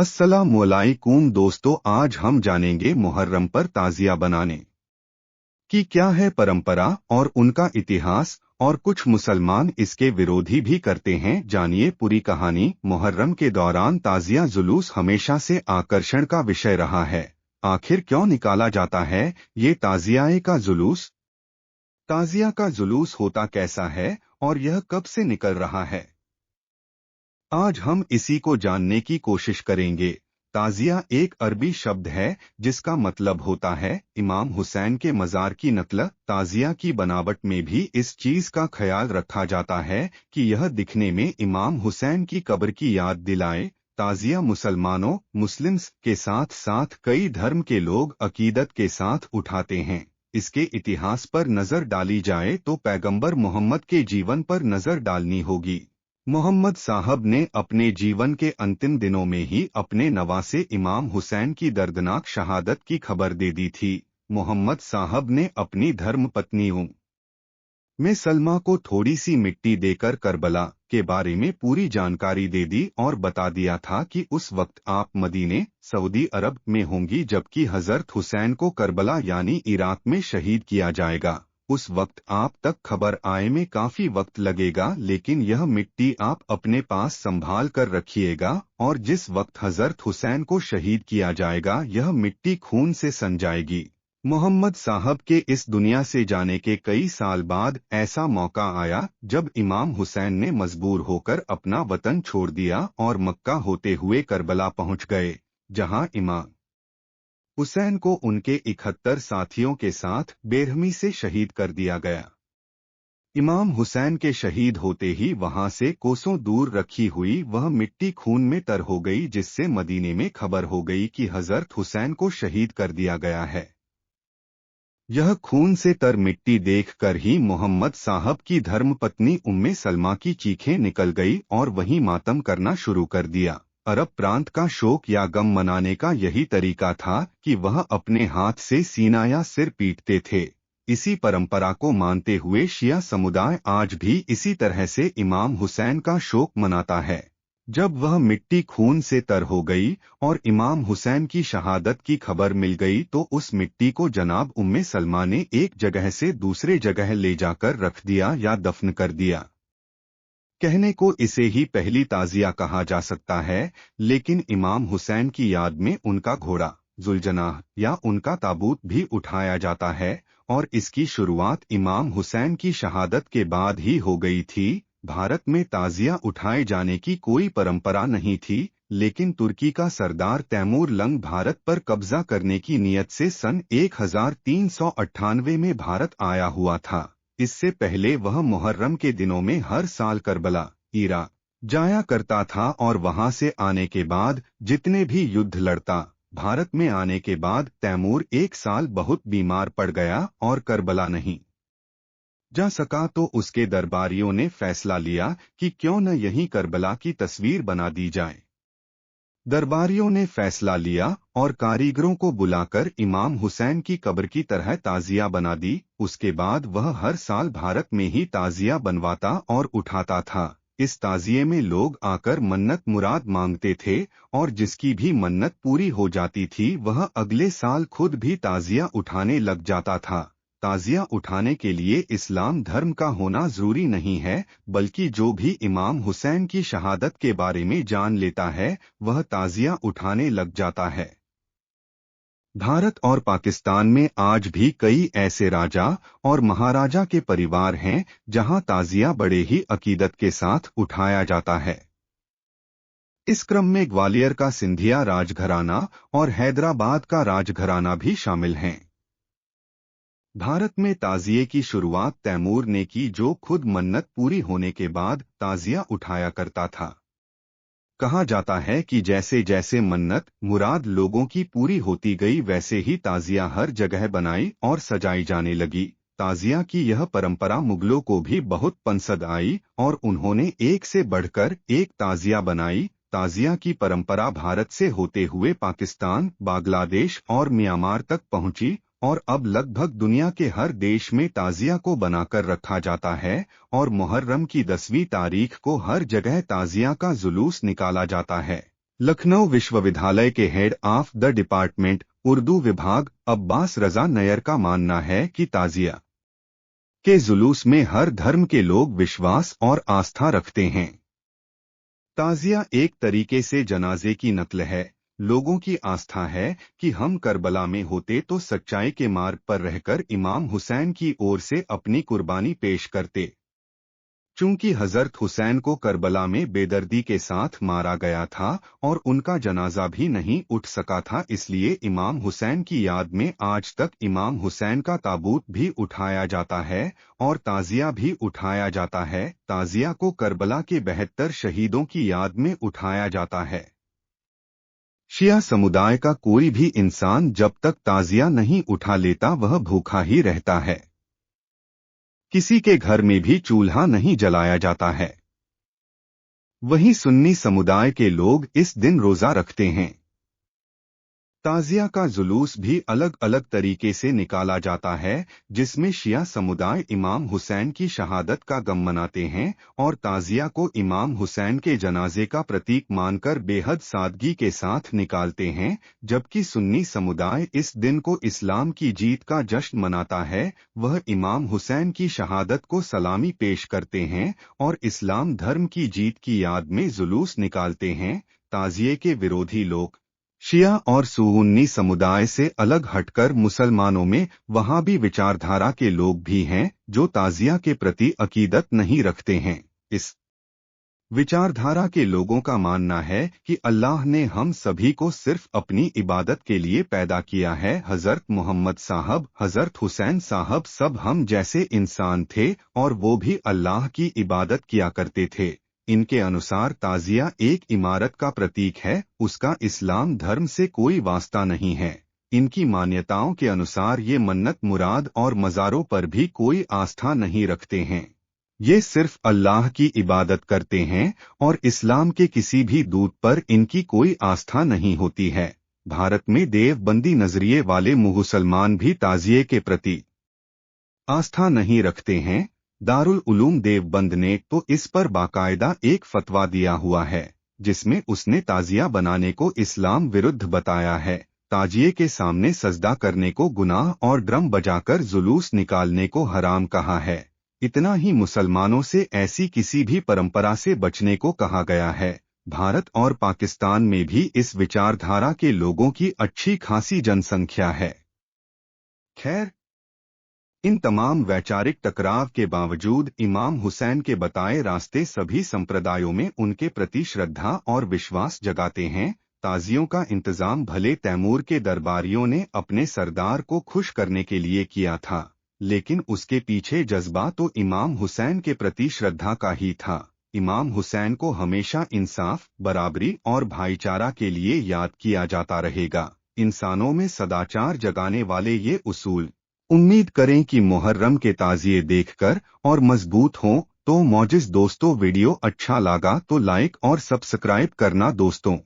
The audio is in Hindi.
अस्सलामुअलैकुम दोस्तों, आज हम जानेंगे मुहर्रम पर ताज़िया बनाने की क्या है परंपरा और उनका इतिहास, और कुछ मुसलमान इसके विरोधी भी करते हैं। जानिए पूरी कहानी। मुहर्रम के दौरान ताज़िया जुलूस हमेशा से आकर्षण का विषय रहा है। आखिर क्यों निकाला जाता है ये ताज़ियाए का जुलूस? ताज़िया का जुलूस होता कैसा है और यह कब से निकल रहा है? आज हम इसी को जानने की कोशिश करेंगे। ताज़िया एक अरबी शब्द है जिसका मतलब होता है इमाम हुसैन के मज़ार की नकल। ताज़िया की बनावट में भी इस चीज का ख्याल रखा जाता है कि यह दिखने में इमाम हुसैन की कब्र की याद दिलाए। ताज़िया मुसलमानों मुस्लिम्स के साथ साथ कई धर्म के लोग अकीदत के साथ उठाते हैं। इसके इतिहास पर नजर डाली जाए तो पैगंबर मोहम्मद के जीवन पर नजर डालनी होगी। मोहम्मद साहब ने अपने जीवन के अंतिम दिनों में ही अपने नवासे इमाम हुसैन की दर्दनाक शहादत की खबर दे दी थी। मोहम्मद साहब ने अपनी धर्मपत्नी में सलमा को थोड़ी सी मिट्टी देकर करबला के बारे में पूरी जानकारी दे दी और बता दिया था कि उस वक्त आप मदीने सऊदी अरब में होंगी, जबकि हजरत हुसैन को करबला यानी इराक में शहीद किया जाएगा। उस वक्त आप तक खबर आए में काफी वक्त लगेगा, लेकिन यह मिट्टी आप अपने पास संभाल कर रखिएगा, और जिस वक्त हजरत हुसैन को शहीद किया जाएगा यह मिट्टी खून से सन जाएगी। मोहम्मद साहब के इस दुनिया से जाने के कई साल बाद ऐसा मौका आया जब इमाम हुसैन ने मजबूर होकर अपना वतन छोड़ दिया और मक्का होते हुए करबला पहुंच गए, जहां इमाम हुसैन को उनके 71 साथियों के साथ बेरहमी से शहीद कर दिया गया। इमाम हुसैन के शहीद होते ही वहां से कोसों दूर रखी हुई वह मिट्टी खून में तर हो गई, जिससे मदीने में खबर हो गई कि हजरत हुसैन को शहीद कर दिया गया है। यह खून से तर मिट्टी देखकर ही मोहम्मद साहब की धर्मपत्नी उम्मे सलमा की चीखें निकल गई और वहीं मातम करना शुरू कर दिया। अरब प्रांत का शोक या गम मनाने का यही तरीका था कि वह अपने हाथ से सीना या सिर पीटते थे। इसी परंपरा को मानते हुए शिया समुदाय आज भी इसी तरह से इमाम हुसैन का शोक मनाता है। जब वह मिट्टी खून से तर हो गई और इमाम हुसैन की शहादत की खबर मिल गई तो उस मिट्टी को जनाब उम्मे सलमा ने एक जगह से दूसरे जगह ले जाकर रख दिया या दफन कर दिया। कहने को इसे ही पहली ताज़िया कहा जा सकता है, लेकिन इमाम हुसैन की याद में उनका घोड़ा जुलजनाह या उनका ताबूत भी उठाया जाता है, और इसकी शुरुआत इमाम हुसैन की शहादत के बाद ही हो गई थी। भारत में ताज़िया उठाए जाने की कोई परंपरा नहीं थी, लेकिन तुर्की का सरदार तैमूर लंग भारत पर कब्जा करने की नीयत से सन 1398 में भारत आया हुआ था। इससे पहले वह मुहर्रम के दिनों में हर साल करबला इराक जाया करता था, और वहां से आने के बाद जितने भी युद्ध लड़ता। भारत में आने के बाद तैमूर एक साल बहुत बीमार पड़ गया और करबला नहीं जा सका, तो उसके दरबारियों ने फैसला लिया कि क्यों न यहीं करबला की तस्वीर बना दी जाए। दरबारियों ने फैसला लिया और कारीगरों को बुलाकर इमाम हुसैन की कब्र की तरह ताज़िया बना दी। उसके बाद वह हर साल भारत में ही ताज़िया बनवाता और उठाता था। इस ताज़िये में लोग आकर मन्नत मुराद मांगते थे, और जिसकी भी मन्नत पूरी हो जाती थी वह अगले साल खुद भी ताज़िया उठाने लग जाता था। ताज़िया उठाने के लिए इस्लाम धर्म का होना जरूरी नहीं है, बल्कि जो भी इमाम हुसैन की शहादत के बारे में जान लेता है वह ताज़िया उठाने लग जाता है। भारत और पाकिस्तान में आज भी कई ऐसे राजा और महाराजा के परिवार हैं जहां ताज़िया बड़े ही अकीदत के साथ उठाया जाता है। इस क्रम में ग्वालियर का सिंधिया राजघराना और हैदराबाद का राजघराना भी शामिल हैं। भारत में ताज़िये की शुरुआत तैमूर ने की, जो खुद मन्नत पूरी होने के बाद ताज़िया उठाया करता था। कहा जाता है कि जैसे जैसे मन्नत मुराद लोगों की पूरी होती गई वैसे ही ताज़िया हर जगह बनाई और सजाई जाने लगी। ताज़िया की यह परंपरा मुगलों को भी बहुत पसंद आई और उन्होंने एक से बढ़कर एक ताज़िया बनाई। ताज़िया की परंपरा भारत से होते हुए पाकिस्तान, बांग्लादेश और म्यांमार तक पहुंची, और अब लगभग दुनिया के हर देश में ताज़िया को बनाकर रखा जाता है, और मुहर्रम की 10वीं तारीख को हर जगह ताज़िया का जुलूस निकाला जाता है। लखनऊ विश्वविद्यालय के head of the department Urdu विभाग अब्बास रजा नैयर का मानना है कि ताजिया के जुलूस में हर धर्म के लोग विश्वास और आस्था रखते हैं। ताजिया एक तरीके से जनाजे की नकल है। लोगों की आस्था है कि हम करबला में होते तो सच्चाई के मार्ग पर रहकर इमाम हुसैन की ओर से अपनी कुर्बानी पेश करते। चूंकि हजरत हुसैन को करबला में बेदर्दी के साथ मारा गया था और उनका जनाजा भी नहीं उठ सका था, इसलिए इमाम हुसैन की याद में आज तक इमाम हुसैन का ताबूत भी उठाया जाता है और ताजिया भी उठाया जाता है। ताजिया को करबला के 72 शहीदों की याद में उठाया जाता है। शिया समुदाय का कोई भी इंसान जब तक ताजिया नहीं उठा लेता वह भूखा ही रहता है। किसी के घर में भी चूल्हा नहीं जलाया जाता है। वहीं सुन्नी समुदाय के लोग इस दिन रोजा रखते हैं। ताजिया का जुलूस भी अलग अलग तरीके से निकाला जाता है, जिसमें शिया समुदाय इमाम हुसैन की शहादत का गम मनाते हैं और ताजिया को इमाम हुसैन के जनाजे का प्रतीक मानकर बेहद सादगी के साथ निकालते हैं, जबकि सुन्नी समुदाय इस दिन को इस्लाम की जीत का जश्न मनाता है। वह इमाम हुसैन की शहादत को सलामी पेश करते हैं और इस्लाम धर्म की जीत की याद में जुलूस निकालते हैं। ताजिए के विरोधी लोग शिया और सुन्नी समुदाय से अलग हटकर मुसलमानों में वहाबी विचारधारा के लोग भी हैं जो ताजिया के प्रति अकीदत नहीं रखते हैं। इस विचारधारा के लोगों का मानना है कि अल्लाह ने हम सभी को सिर्फ अपनी इबादत के लिए पैदा किया है। हजरत मोहम्मद साहब, हजरत हुसैन साहब सब हम जैसे इंसान थे और वो भी अल्लाह की इबादत किया करते थे। इनके अनुसार ताजिया एक इमारत का प्रतीक है, उसका इस्लाम धर्म से कोई वास्ता नहीं है। इनकी मान्यताओं के अनुसार ये मन्नत मुराद और मज़ारों पर भी कोई आस्था नहीं रखते हैं। ये सिर्फ अल्लाह की इबादत करते हैं और इस्लाम के किसी भी दूत पर इनकी कोई आस्था नहीं होती है। भारत में देवबंदी नजरिए वाले मुसलमान भी ताजिए के प्रति आस्था नहीं रखते हैं। दारुल उलूम देवबंद ने तो इस पर बाकायदा एक फतवा दिया हुआ है, जिसमें उसने ताजिया बनाने को इस्लाम विरुद्ध बताया है। ताजिए के सामने सजदा करने को गुनाह और ड्रम बजाकर जुलूस निकालने को हराम कहा है। इतना ही मुसलमानों से ऐसी किसी भी परंपरा से बचने को कहा गया है। भारत और पाकिस्तान में भी इस विचारधारा के लोगों की अच्छी खासी जनसंख्या है। खैर, इन तमाम वैचारिक टकराव के बावजूद इमाम हुसैन के बताए रास्ते सभी संप्रदायों में उनके प्रति श्रद्धा और विश्वास जगाते हैं। ताजियों का इंतजाम भले तैमूर के दरबारियों ने अपने सरदार को खुश करने के लिए किया था, लेकिन उसके पीछे जज्बा तो इमाम हुसैन के प्रति श्रद्धा का ही था। इमाम हुसैन को हमेशा इंसाफ, बराबरी और भाईचारा के लिए याद किया जाता रहेगा। इंसानों में सदाचार जगाने वाले ये उसूल उम्मीद करें कि मुहर्रम के ताज़िए देखकर और मजबूत हों। तो मौजिज़ दोस्तों, वीडियो अच्छा लगा तो लाइक और सब्सक्राइब करना दोस्तों।